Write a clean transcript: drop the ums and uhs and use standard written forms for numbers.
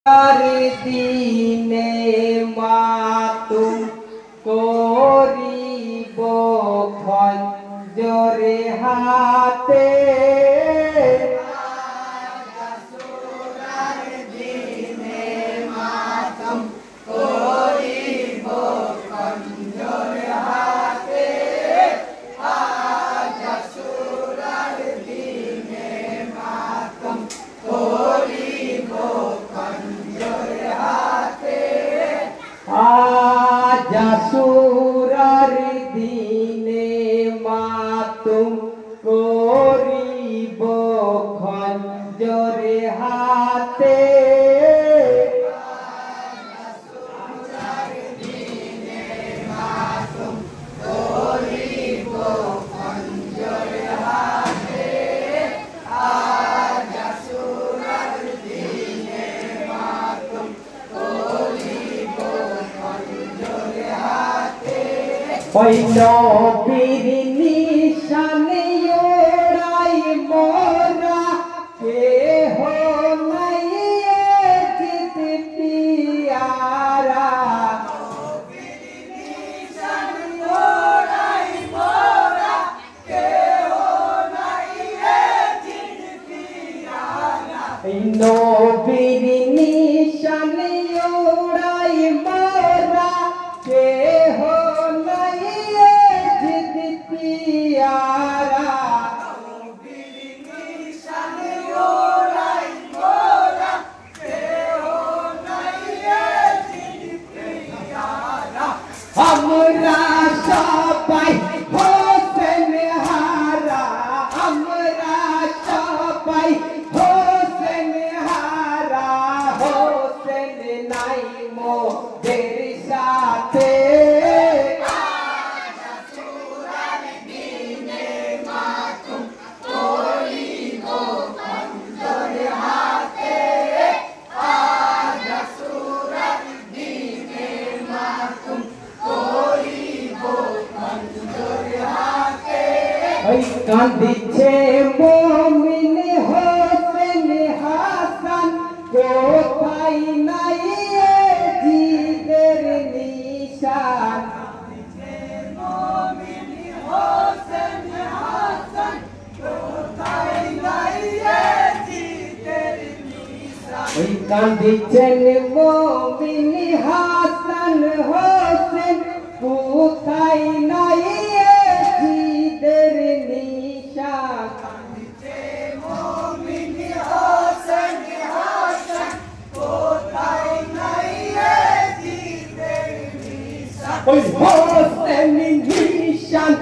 দিনে মাতুম করিব খঞ্জরে হাতে দিনে মাতুম করিব খঞ্জরে হাতে আজাসুরার দিনে মাতুম করিব খঞ্জরে হাতে আজাসুরার দিনে মাতুম করিব খঞ্জরে হাতে ওই নবীর নিশানে ওড়াই মোরা কেহ নাই জিত পিয়ারা নবীর নিশানে ওড়াই মোরা কেহ নাই জিত পিয়ারা এই নবীর নিশানে ওড়াই মোরা কেহ আমরা সবাই হোসেন হারা আমরা সবাই হোসেন হারা হোসেন নাই মোদের সাথে কান্দিছে মুমিন হোসেন হাসান কোথায় নাই জিদের নিশান কান্দিছে মুমিন হোসেন হাসান কোথায় নাই জিদের নিশান ওই কান্দিছেন মুমিন হাসান হোসেন কোথায় নাই ওই হোসেন নিশান